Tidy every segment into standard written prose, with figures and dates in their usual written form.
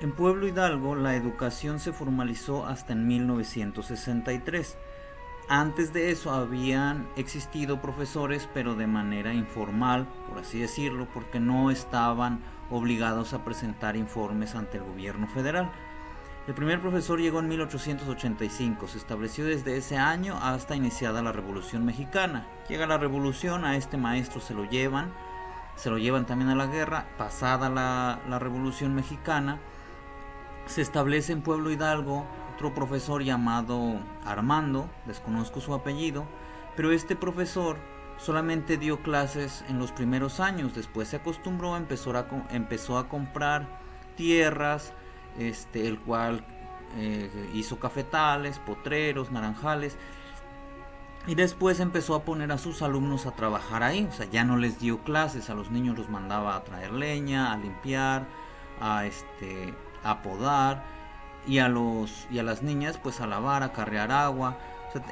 En Pueblo Hidalgo la educación se formalizó hasta en 1963. Antes de eso habían existido profesores, pero de manera informal, por así decirlo, porque no estaban obligados a presentar informes ante el gobierno federal. El primer profesor llegó en 1885, se estableció desde ese año hasta iniciada la Revolución Mexicana. Llega la Revolución, a este maestro se lo llevan también a la guerra. Pasada la Revolución Mexicana, se establece en Pueblo Hidalgo otro profesor llamado Armando, desconozco su apellido, pero este profesor solamente dio clases en los primeros años. Después se acostumbró, empezó a comprar tierras, el cual hizo cafetales, potreros, naranjales, y después empezó a poner a sus alumnos a trabajar ahí. O sea, ya no les dio clases, a los niños los mandaba a traer leña, a limpiar, a podar, y a las niñas pues a lavar, a carrear agua. O sea,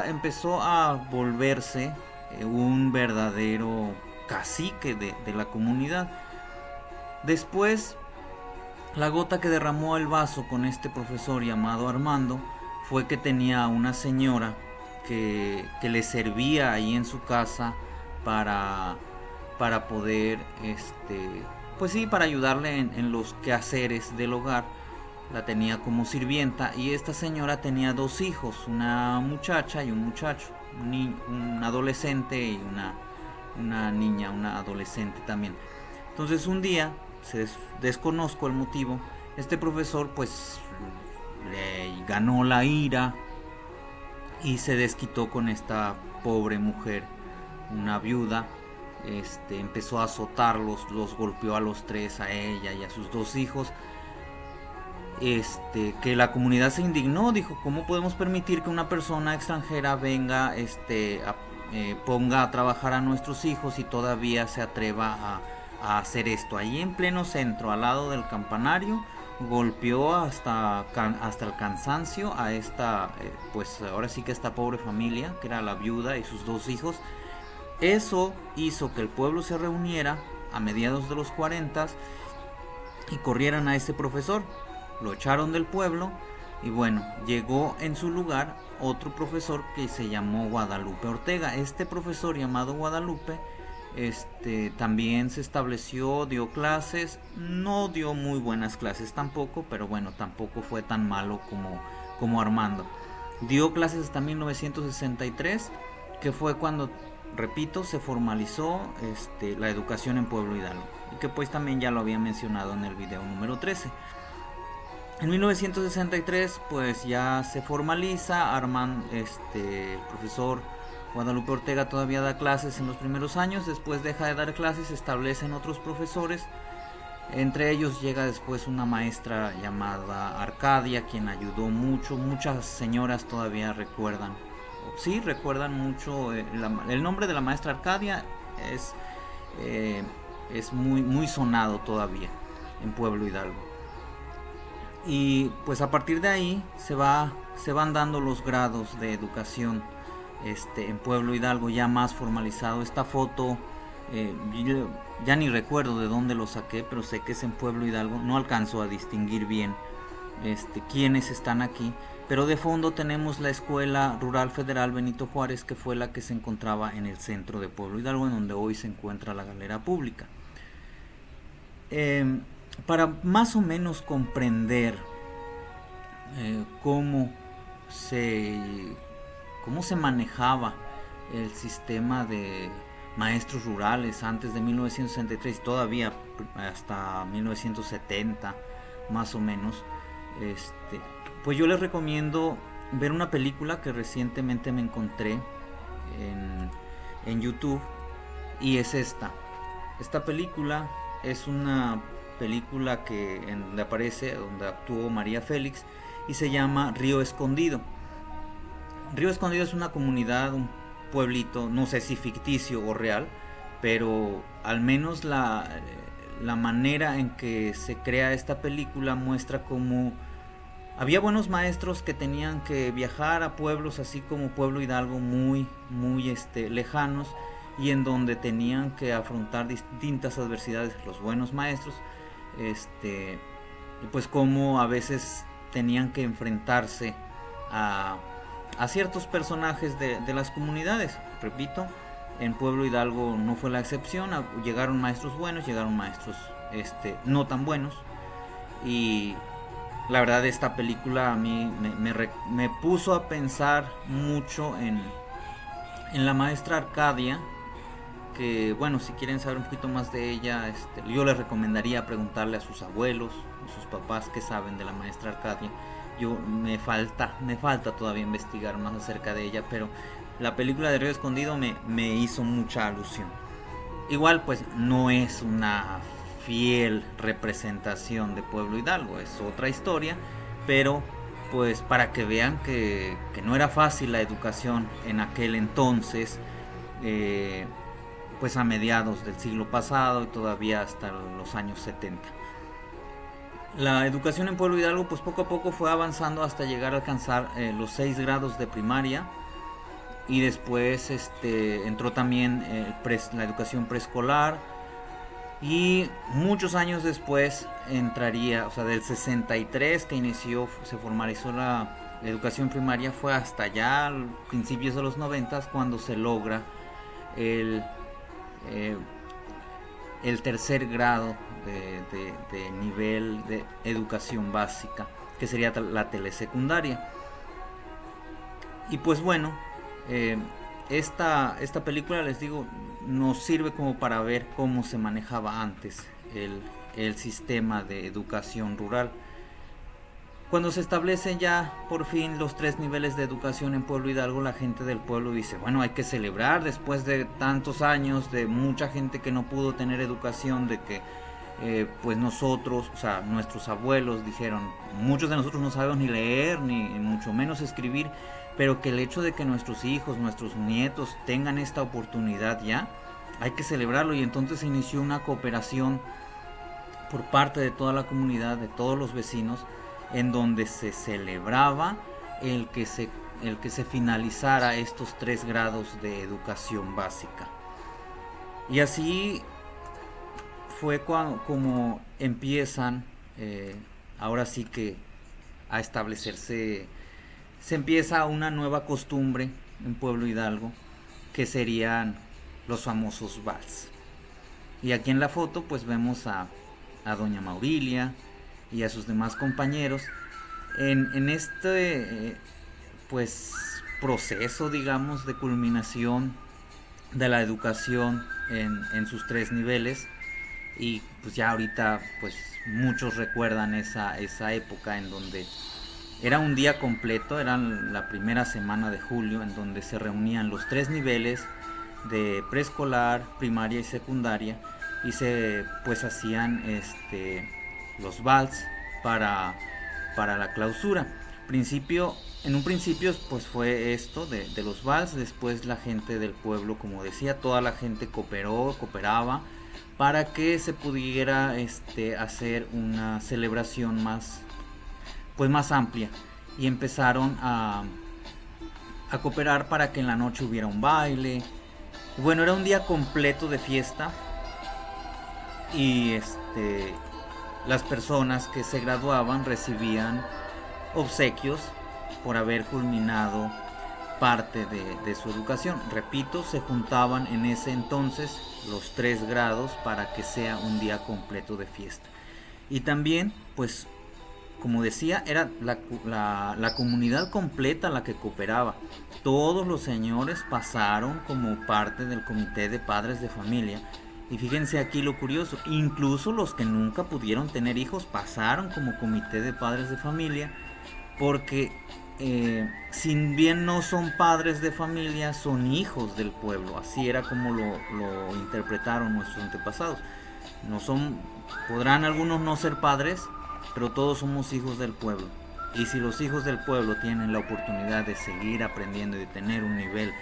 empezó a volverse un verdadero cacique de la comunidad. Después, la gota que derramó el vaso con este profesor llamado Armando fue que tenía una señora que le servía ahí en su casa para, para poder, pues sí, para ayudarle en los quehaceres del hogar. La tenía como sirvienta, y esta señora tenía dos hijos, una muchacha y un muchacho, un adolescente y una niña, una adolescente también. Entonces un día, desconozco el motivo, este profesor pues le ganó la ira y se desquitó con esta pobre mujer, una viuda. Empezó a azotarlos, los golpeó a los tres, a ella y a sus dos hijos. Que la comunidad se indignó, dijo: ¿cómo podemos permitir que una persona extranjera venga, ponga a trabajar a nuestros hijos y todavía se atreva hacer esto? Ahí en pleno centro, al lado del campanario, golpeó hasta el cansancio a esta, pues ahora sí que esta pobre familia, que era la viuda y sus dos hijos. Eso hizo que el pueblo se reuniera a mediados de los 40 y corrieran a ese profesor. Lo echaron del pueblo, y bueno, llegó en su lugar otro profesor que se llamó Guadalupe Ortega. Este profesor llamado Guadalupe, también se estableció, dio clases, no dio muy buenas clases tampoco, pero bueno, tampoco fue tan malo como Armando. Dio clases hasta 1963, que fue cuando, repito, se formalizó la educación en Pueblo Hidalgo, y que pues también ya lo había mencionado en el video número 13. En 1963 pues ya se formaliza. El profesor Guadalupe Ortega todavía da clases en los primeros años, después deja de dar clases, se establecen otros profesores. Entre ellos llega después una maestra llamada Arcadia, quien ayudó mucho. Muchas señoras todavía recuerdan, sí, recuerdan mucho el nombre de la maestra Arcadia. Es, eh, es muy sonado todavía en Pueblo Hidalgo. Y pues a partir de ahí se van dando los grados de educación en Pueblo Hidalgo, ya más formalizado. Esta foto, ya ni recuerdo de dónde lo saqué, pero sé que es en Pueblo Hidalgo. No alcanzo a distinguir bien quiénes están aquí, pero de fondo tenemos la Escuela Rural Federal Benito Juárez, que fue la que se encontraba en el centro de Pueblo Hidalgo, en donde hoy se encuentra la Galera Pública. Eh, para más o menos comprender cómo se cómo se manejaba el sistema de maestros rurales antes de 1963, todavía hasta 1970 más o menos, pues yo les recomiendo ver una película que recientemente me encontré en YouTube, y es esta película. Es una película donde aparece, donde actuó María Félix, y se llama Río Escondido. Río Escondido es una comunidad, un pueblito, no sé si ficticio o real, pero al menos la manera en que se crea esta película muestra cómo había buenos maestros que tenían que viajar a pueblos así como Pueblo Hidalgo, muy lejanos, y en donde tenían que afrontar distintas adversidades los buenos maestros, este pues cómo a veces tenían que enfrentarse a, a ciertos personajes de las comunidades. Repito, en Pueblo Hidalgo no fue la excepción, llegaron maestros buenos, llegaron maestros no tan buenos, y la verdad esta película a mí me puso a pensar mucho en la maestra Arcadia, que bueno, si quieren saber un poquito más de ella, yo les recomendaría preguntarle a sus abuelos, a sus papás que saben de la maestra Arcadia. Me falta todavía investigar más acerca de ella, pero la película de Río Escondido me hizo mucha alusión. Igual pues no es una fiel representación de Pueblo Hidalgo, es otra historia, pero pues para que vean que no era fácil la educación en aquel entonces, eh, pues a mediados del siglo pasado y todavía hasta los años 70. La educación en Pueblo Hidalgo pues poco a poco fue avanzando hasta llegar a alcanzar los 6 grados de primaria, y después entró también la educación preescolar, y muchos años después entraría, o sea, del 63 que inició, se formalizó la educación primaria, fue hasta ya principios de los 90 cuando se logra el, eh, el tercer grado de nivel de educación básica, que sería la telesecundaria. Y pues bueno, eh, esta película, les digo, nos sirve como para ver cómo se manejaba antes el sistema de educación rural. Cuando se establecen ya por fin los 3 niveles de educación en Pueblo Hidalgo, la gente del pueblo dice, bueno, hay que celebrar después de tantos años de mucha gente que no pudo tener educación, de que pues nosotros, o sea, nuestros abuelos dijeron, muchos de nosotros no sabemos ni leer, ni mucho menos escribir, pero que el hecho de que nuestros hijos, nuestros nietos tengan esta oportunidad ya, hay que celebrarlo. Y entonces se inició una cooperación por parte de toda la comunidad, de todos los vecinos, en donde se celebraba el que se finalizara estos 3 grados de educación básica. Y así fue como empiezan, ahora sí que a establecerse, se empieza una nueva costumbre en Pueblo Hidalgo, que serían los famosos vals. Y aquí en la foto pues vemos a doña Maurilia y a sus demás compañeros en pues proceso, digamos, de culminación de la educación en sus 3 niveles. Y pues ya ahorita pues muchos recuerdan esa época en donde era un día completo, era la primera semana de julio, en donde se reunían los 3 niveles de preescolar, primaria y secundaria, y se pues hacían los vals para la clausura. En un principio pues fue esto de los vals. Después la gente del pueblo, como decía, toda la gente cooperaba para que se pudiera hacer una celebración más amplia, y empezaron a cooperar para que en la noche hubiera un baile. Bueno, era un día completo de fiesta, y las personas que se graduaban recibían obsequios por haber culminado parte de su educación. Repito, se juntaban en ese entonces los 3 grados para que sea un día completo de fiesta. Y también, pues, como decía, era la comunidad completa la que cooperaba. Todos los señores pasaron como parte del comité de padres de familia. Y fíjense aquí lo curioso, incluso los que nunca pudieron tener hijos pasaron como comité de padres de familia, porque si bien no son padres de familia, son hijos del pueblo. Así era como lo interpretaron nuestros antepasados. Podrán algunos no ser padres, pero todos somos hijos del pueblo. Y si los hijos del pueblo tienen la oportunidad de seguir aprendiendo y de tener un nivel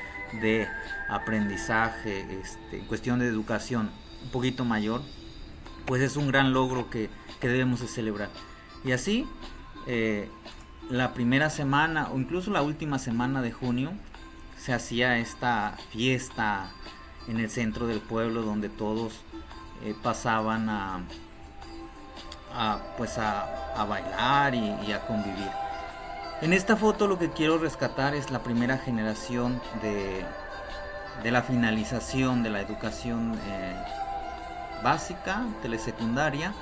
de aprendizaje, en cuestión de educación un poquito mayor, pues es un gran logro que debemos de celebrar. Y así, la primera semana o incluso la última semana de junio se hacía esta fiesta en el centro del pueblo, donde todos pasaban a bailar y a convivir. En esta foto lo que quiero rescatar es la primera generación de la finalización de la educación básica, telesecundaria.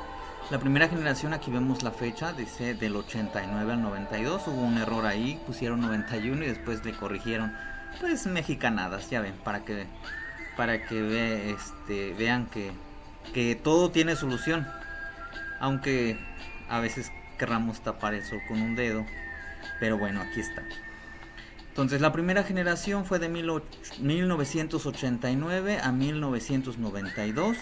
La primera generación, aquí vemos la fecha, dice del 89 al 92, hubo un error ahí, pusieron 91 y después le corrigieron, pues mexicanadas, ya ven, para que vean que todo tiene solución, aunque a veces querramos tapar el sol con un dedo, pero bueno, aquí está. Entonces la primera generación fue de 1989 a 1992.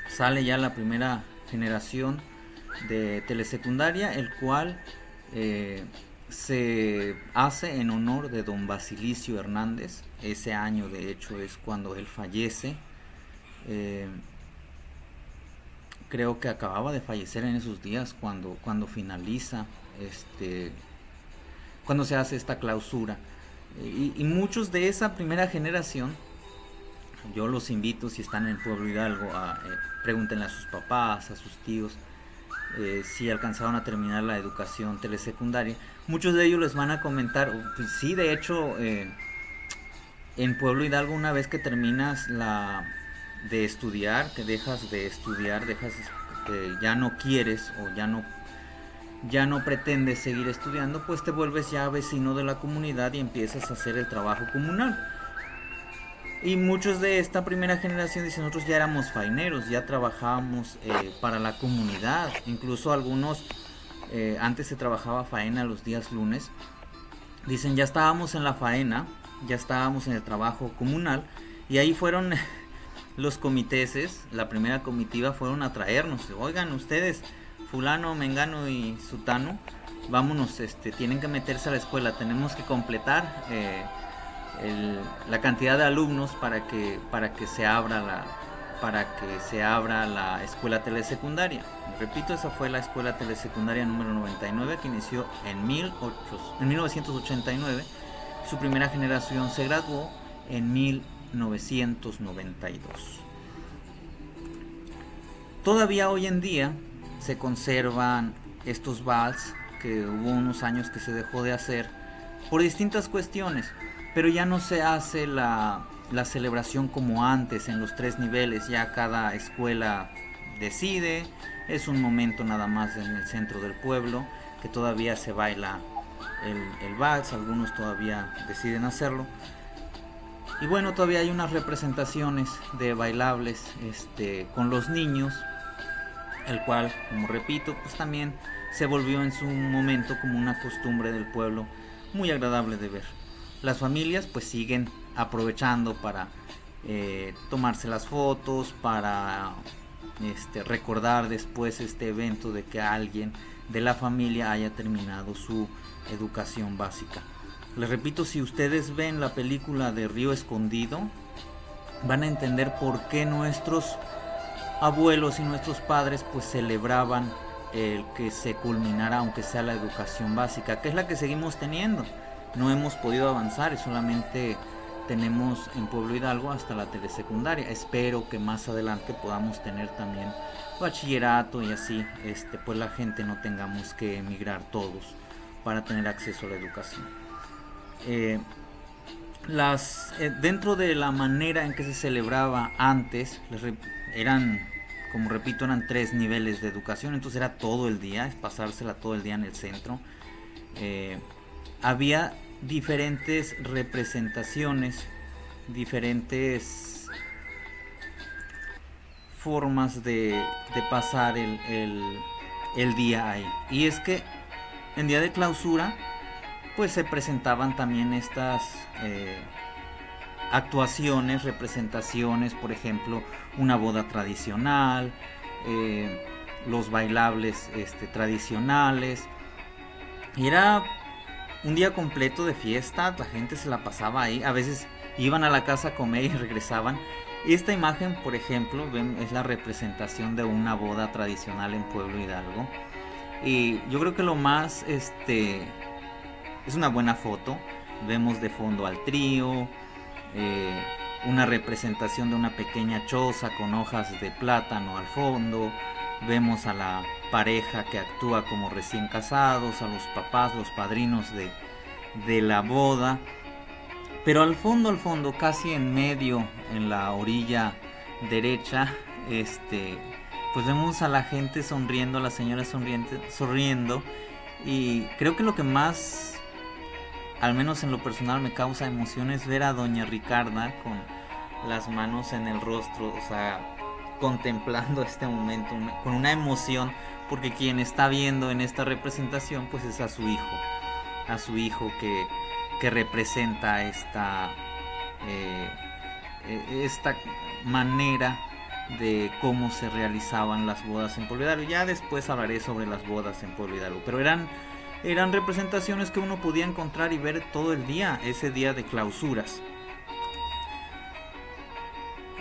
Sale ya la primera generación de telesecundaria, el cual se hace en honor de don Basilicio Hernández. Ese año de hecho es cuando él fallece. Creo que acababa de fallecer en esos días cuando finaliza cuando se hace esta clausura. Y muchos de esa primera generación, yo los invito, si están en Pueblo Hidalgo, pregúntenle a sus papás, a sus tíos, si alcanzaron a terminar la educación telesecundaria. Muchos de ellos les van a comentar, pues sí, de hecho, en Pueblo Hidalgo, una vez que terminas de estudiar, que dejas de estudiar, que ya no quieres o ya no pretendes seguir estudiando, pues te vuelves ya vecino de la comunidad y empiezas a hacer el trabajo comunal. Y muchos de esta primera generación dicen, nosotros ya éramos faineros, ya trabajábamos para la comunidad. Incluso algunos, antes se trabajaba faena los días lunes, dicen, ya estábamos en la faena, ya estábamos en el trabajo comunal. Y ahí fueron los comiteses, la primera comitiva, fueron a traernos. Oigan, ustedes, fulano, mengano y sutano, vámonos, tienen que meterse a la escuela, tenemos que completar la cantidad de alumnos para que se abra la escuela telesecundaria. Repito, esa fue la escuela telesecundaria número 99, que inició en 1989. Su primera generación se graduó en 1992. Todavía hoy en día se conservan estos vals, que hubo unos años que se dejó de hacer por distintas cuestiones, pero ya no se hace la celebración como antes en los 3 niveles. Ya cada escuela decide, es un momento nada más en el centro del pueblo que todavía se baila el vals, algunos todavía deciden hacerlo. Y bueno, todavía hay unas representaciones de bailables con los niños, el cual, como repito, pues también se volvió en su momento como una costumbre del pueblo muy agradable de ver. Las familias pues siguen aprovechando para tomarse las fotos, para recordar después este evento de que alguien de la familia haya terminado su educación básica. Les repito, si ustedes ven la película de Río Escondido, van a entender por qué nuestros abuelos y nuestros padres pues celebraban el que se culminara, aunque sea la educación básica, que es la que seguimos teniendo. No hemos podido avanzar y solamente tenemos en Pueblo Hidalgo hasta la telesecundaria. Espero que más adelante podamos tener también bachillerato y así pues la gente no tengamos que emigrar todos para tener acceso a la educación. Dentro de la manera en que se celebraba antes, como repito, eran 3 niveles de educación, entonces era todo el día, es pasársela todo el día en el centro. Había diferentes representaciones, diferentes formas de pasar el día ahí. Y es que en día de clausura pues se presentaban también estas actuaciones, representaciones, por ejemplo, una boda tradicional, los bailables tradicionales. Y era un día completo de fiesta, la gente se la pasaba ahí, a veces iban a la casa a comer y regresaban. Y esta imagen, por ejemplo, es la representación de una boda tradicional en Pueblo Hidalgo. Y yo creo que lo más es una buena foto. Vemos de fondo al trío, una representación de una pequeña choza con hojas de plátano al fondo, vemos a la pareja que actúa como recién casados, a los papás, los padrinos de la boda. Pero al fondo, casi en medio, en la orilla derecha, pues vemos a la gente sonriendo, a la señora sonriendo. Y creo que lo que más, al menos en lo personal, me causa emoción es ver a doña Ricarda con las manos en el rostro, o sea, contemplando este momento con una emoción, porque quien está viendo en esta representación pues es a su hijo que representa esta manera de cómo se realizaban las bodas en Pueblo Hidalgo. Ya después hablaré sobre las bodas en Pueblo Hidalgo, pero eran representaciones que uno podía encontrar y ver todo el día, ese día de clausuras.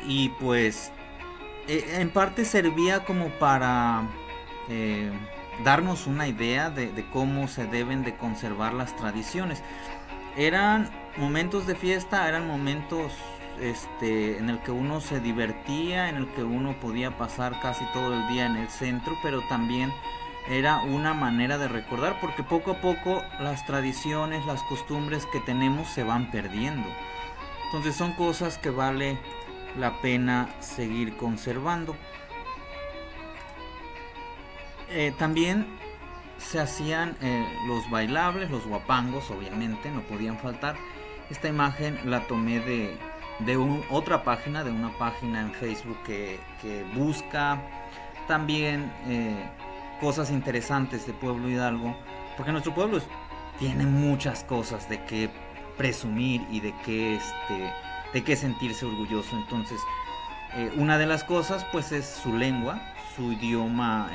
Y pues en parte servía como para darnos una idea de cómo se deben de conservar las tradiciones. Eran momentos de fiesta, eran momentos en el que uno se divertía, en el que uno podía pasar casi todo el día en el centro, pero también era una manera de recordar, porque poco a poco las tradiciones, las costumbres que tenemos se van perdiendo. Entonces son cosas que vale la pena seguir conservando. También se hacían los bailables, los guapangos, obviamente, no podían faltar. Esta imagen la tomé de otra página, de una página en Facebook que busca también cosas interesantes de Pueblo Hidalgo, porque nuestro pueblo tiene muchas cosas de qué presumir y de qué sentirse orgulloso. Entonces, una de las cosas pues es su lengua, su idioma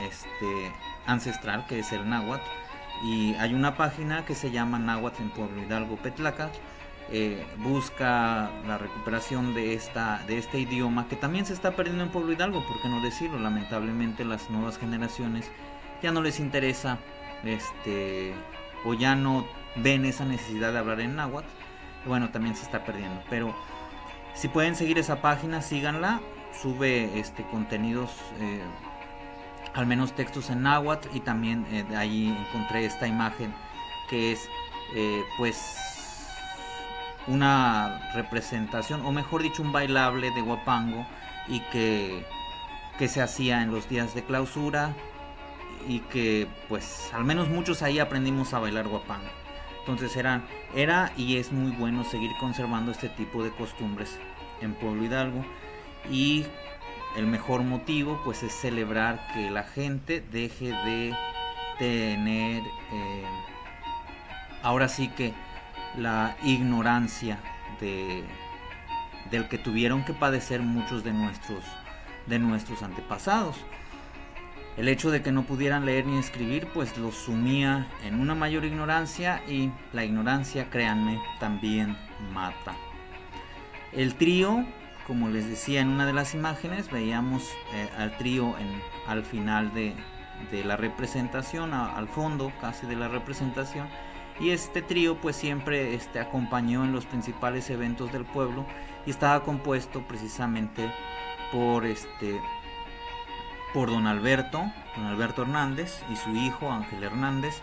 ancestral, que es el náhuatl, y hay una página que se llama Náhuatl en Pueblo Hidalgo Petlaca. Busca la recuperación de este idioma que también se está perdiendo en Pueblo Hidalgo, por qué no decirlo. Lamentablemente las nuevas generaciones ya no les interesa o ya no ven esa necesidad de hablar en náhuatl. Bueno, también se está perdiendo, pero si pueden seguir esa página, síganla. Sube contenidos, al menos textos en náhuatl, y también de ahí encontré esta imagen que es pues una representación, o mejor dicho, un bailable de guapango, y que se hacía en los días de clausura, y que pues al menos muchos ahí aprendimos a bailar guapango. Entonces era y es muy bueno seguir conservando este tipo de costumbres en Pueblo Hidalgo, y el mejor motivo pues es celebrar que la gente deje de tener ahora sí que la ignorancia del que tuvieron que padecer muchos de nuestros antepasados. El hecho de que no pudieran leer ni escribir pues los sumía en una mayor ignorancia, y la ignorancia, créanme, también mata. El trío, como les decía en una de las imágenes, veíamos al trío al final de la representación, al fondo casi de la representación, y este trío pues siempre acompañó en los principales eventos del pueblo, y estaba compuesto precisamente por don Alberto Hernández y su hijo Ángel Hernández.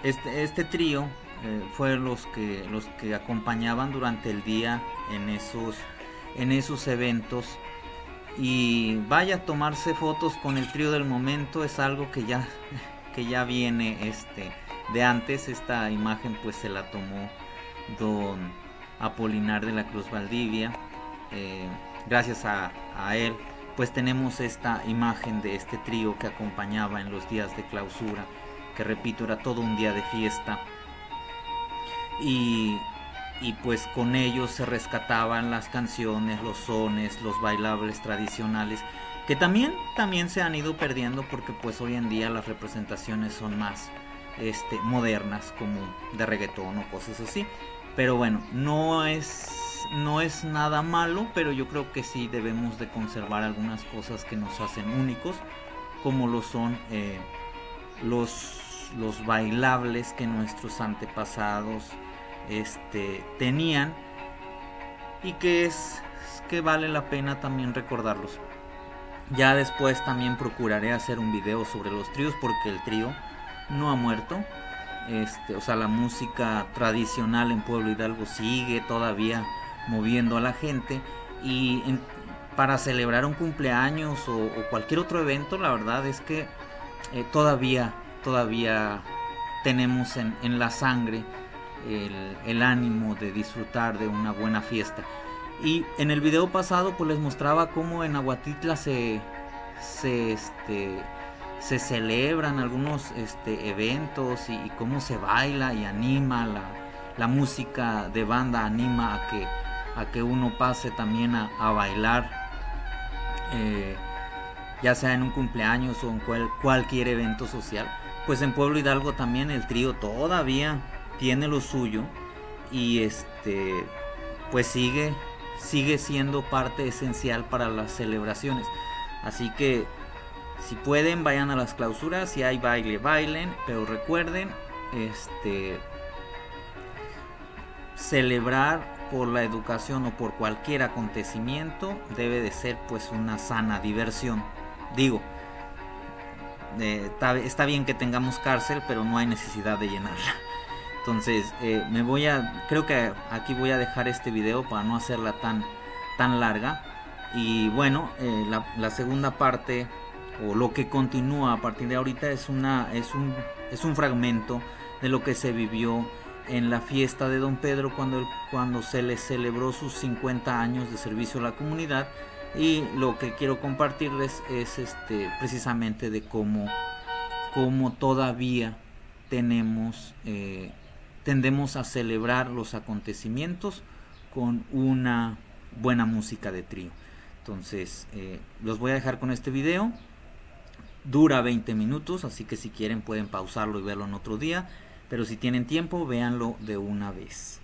Este trío fue los que acompañaban durante el día en esos eventos. Y vaya, tomarse fotos con el trío del momento es algo que ya viene de antes. Esta imagen pues se la tomó don Apolinar de la Cruz Valdivia. Gracias a él pues tenemos esta imagen de este trío que acompañaba en los días de clausura, que repito, era todo un día de fiesta, y pues con ellos se rescataban las canciones, los sones, los bailables tradicionales, que también se han ido perdiendo, porque pues hoy en día las representaciones son más modernas, como de reggaetón o cosas así. Pero bueno, no es nada malo, pero yo creo que sí debemos de conservar algunas cosas que nos hacen únicos, como lo son los bailables que nuestros antepasados tenían, y que vale la pena también recordarlos. Ya después también procuraré hacer un video sobre los tríos, porque el trío no ha muerto. O sea, la música tradicional en Pueblo Hidalgo sigue todavía moviendo a la gente. Y para celebrar un cumpleaños o cualquier otro evento, la verdad es que todavía tenemos en la sangre el ánimo de disfrutar de una buena fiesta. Y en el video pasado pues les mostraba cómo en Aguatitla se celebran algunos eventos, y cómo se baila y anima la música de banda, anima a que uno pase también a bailar, ya sea en un cumpleaños o en cualquier evento social. Pues en Pueblo Hidalgo también el trío todavía tiene lo suyo, y pues sigue siendo parte esencial para las celebraciones. Así que si pueden, vayan a las clausuras. Si hay baile, bailen, pero recuerden, celebrar por la educación o por cualquier acontecimiento debe de ser pues una sana diversión. Digo, está bien que tengamos cárcel, pero no hay necesidad de llenarla. Entonces creo que aquí voy a dejar este video para no hacerla tan larga. Y bueno, la segunda parte, o lo que continúa a partir de ahorita, es un fragmento de lo que se vivió en la fiesta de Don Pedro cuando se le celebró sus 50 años de servicio a la comunidad. Y lo que quiero compartirles es precisamente de cómo todavía tendemos a celebrar los acontecimientos con una buena música de trío. Entonces los voy a dejar con este video. Dura 20 minutos, así que si quieren pueden pausarlo y verlo en otro día, pero si tienen tiempo, véanlo de una vez.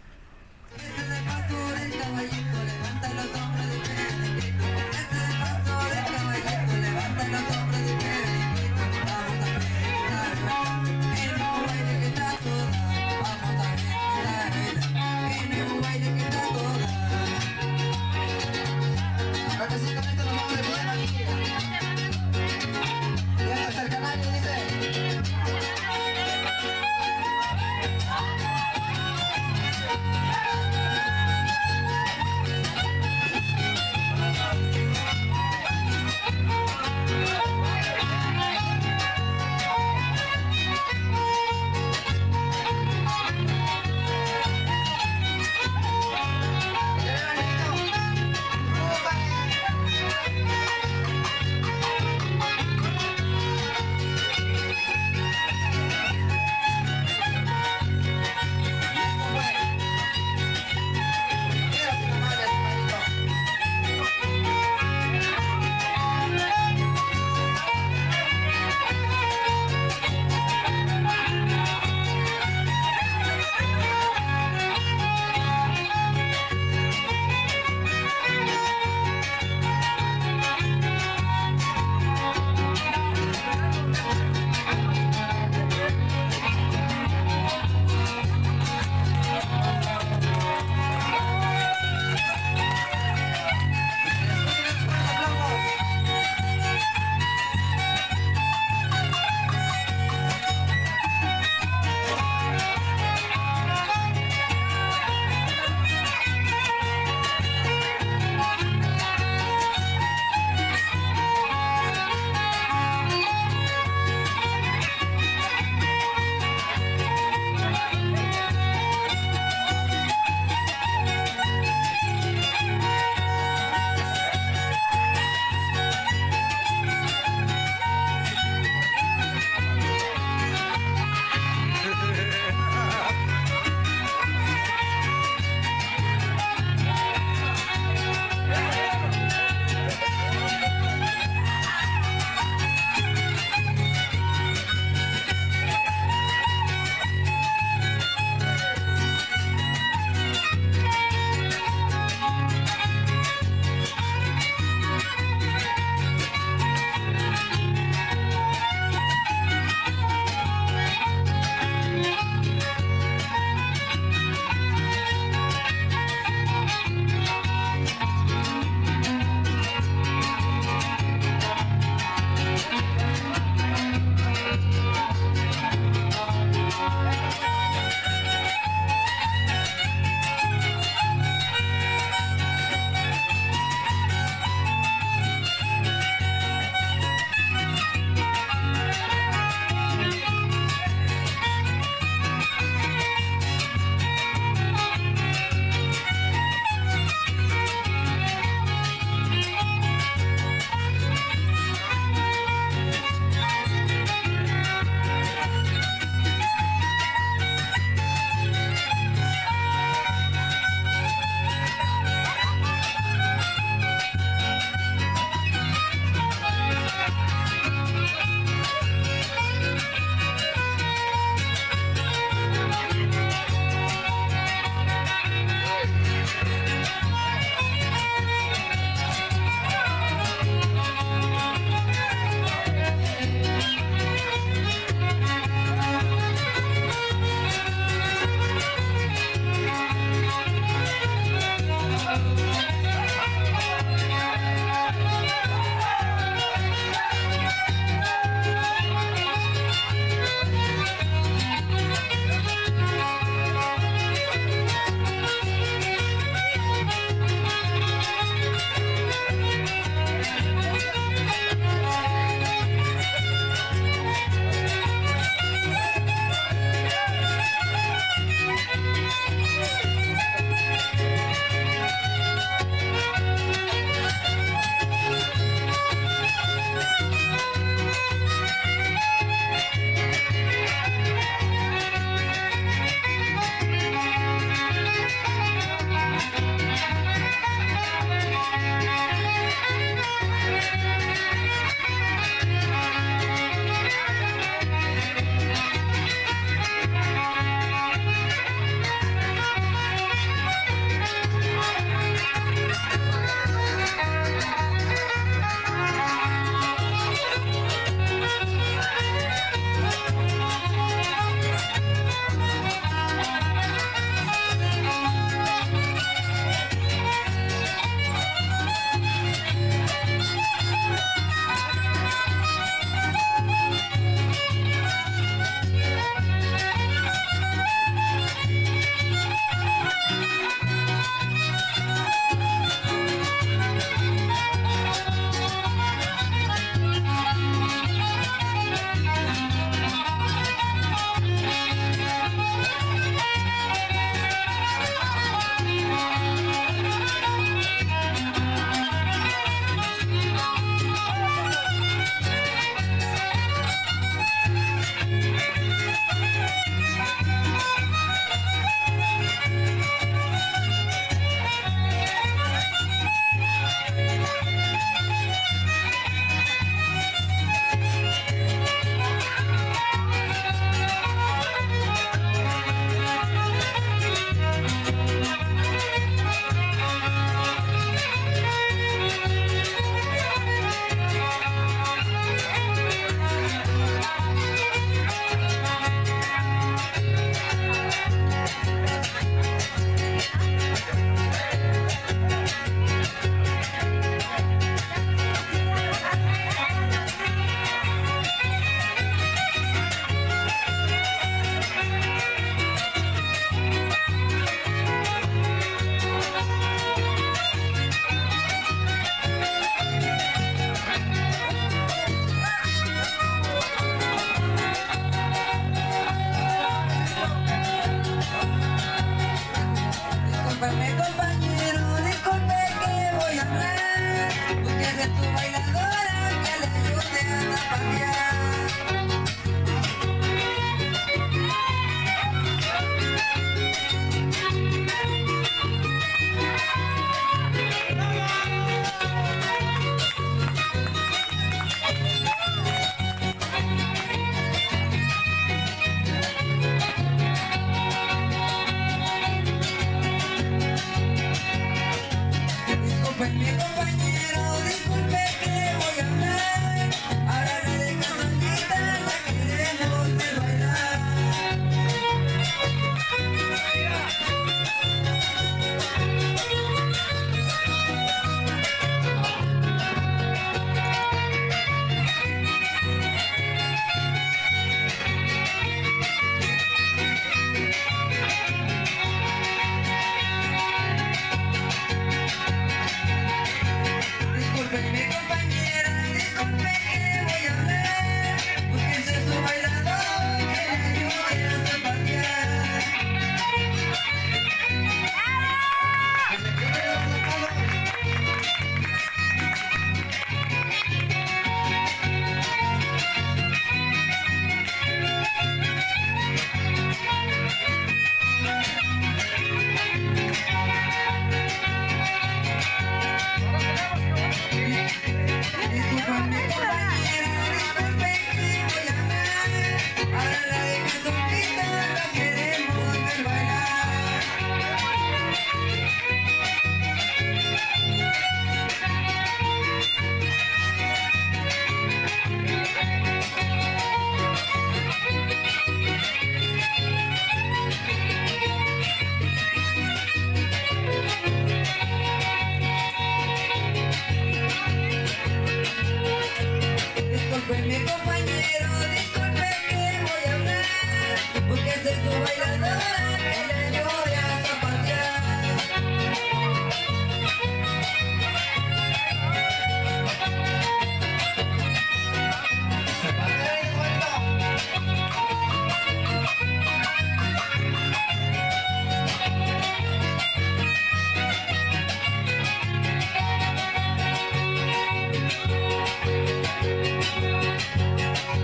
Disculpe mi compañero, disculpe que voy a hablar, porque soy tu bailadora que le ayude a zapatear.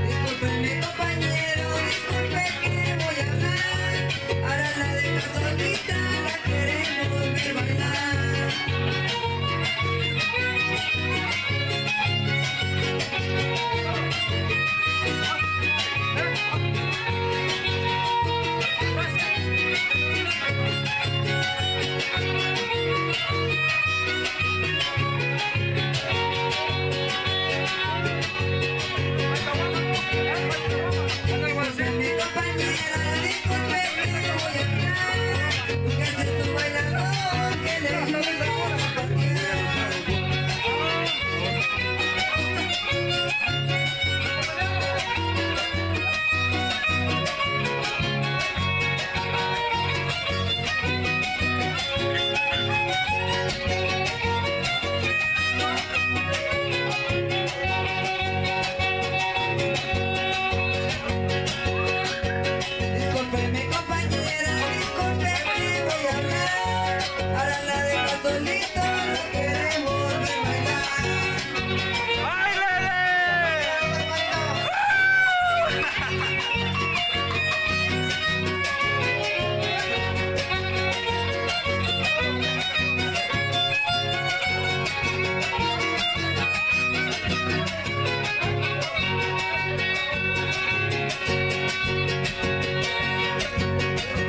Disculpe mi compañero, disculpe que voy a hablar, ahora la deja solita, la queremos ver bailar. Disculpe mi compañera, disculpe que voy a hablar, porque soy tu bailador que le ayude a zapatear. Disculpe mi compañera, disculpe que voy a hablar, ahora la dejo solito, la queremos ver bailar.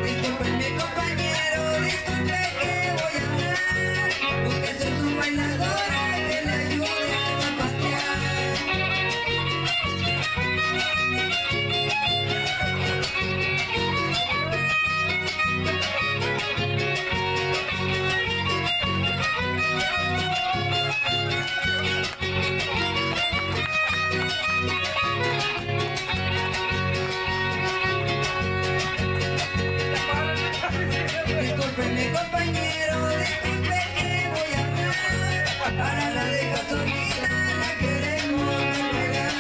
Disculpe mi compañero, disculpe que voy a hablar, porque soy tu bailadora que le ayude a zapatear. Disculpe mi compañero, disculpe que voy a hablar, ahora la dejo solita, la queremos ver bailar.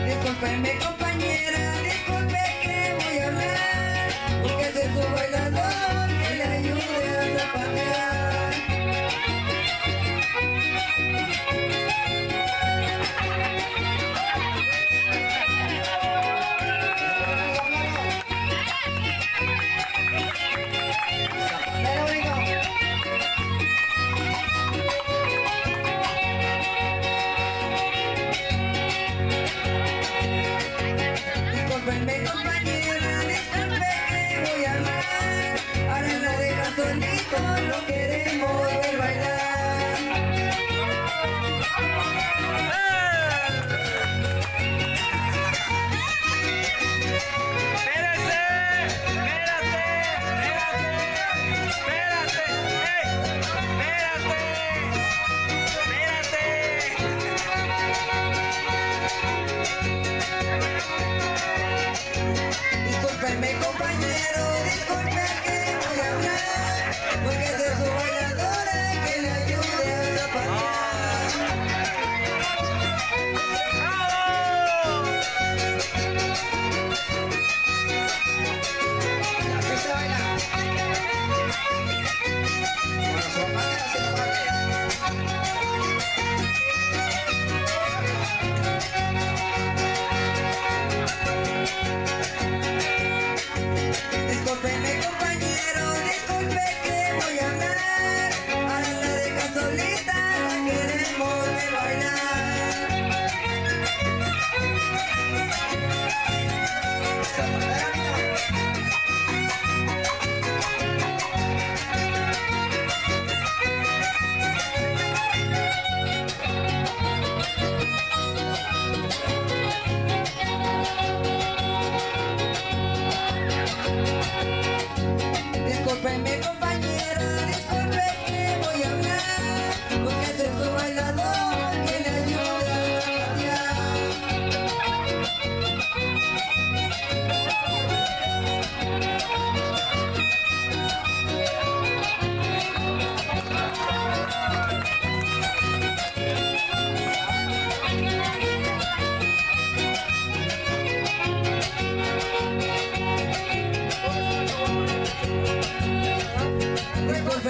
Disculpe mi compañera, disculpe que voy a hablar, porque soy tu bailador que le ayude a zapatear. Disculpe mi compañera, disculpe que voy a hablar, ahora la deja solito, lo queremos ver bailar. Disculpe mi compañero, disculpe que voy a hablar, porque soy su bailadora que le ayude a zapatear.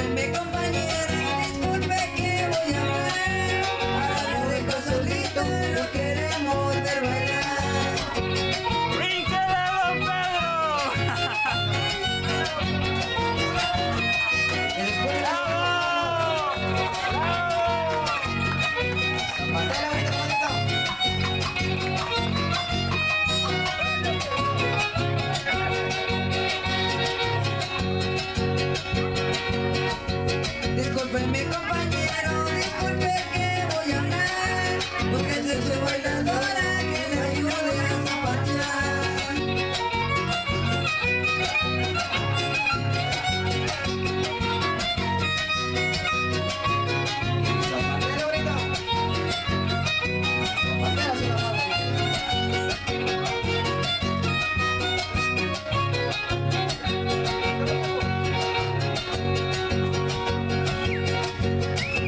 Discúlpenme compañera, disculpe que voy a hablar. Ahora lo dejo solito, lo queremos ver bailar. ¡Brínquele, don Pedro! ¡Bravo! Discúlpenme compañero, disculpe que voy a hablar, porque yo soy bailadora que le ayude a zapatear. Zapatero ahorita. Zapatero se la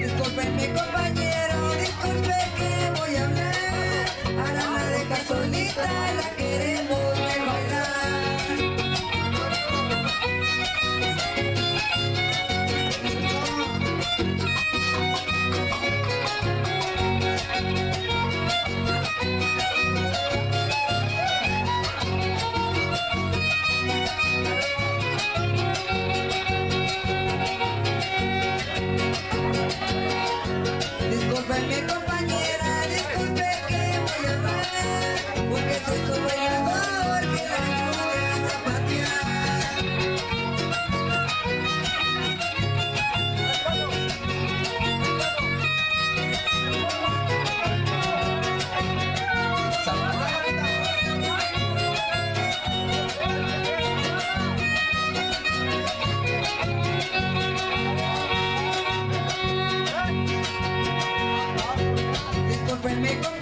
Discúlpenme compañero, disculpe que voy a hablar. Ahora la deja solita, la queremos ver bailar. Discúlpenme compañera, disculpe que voy a hablar, porque soy su bailador que la ayude a zapatear. Discúlpenme compañera.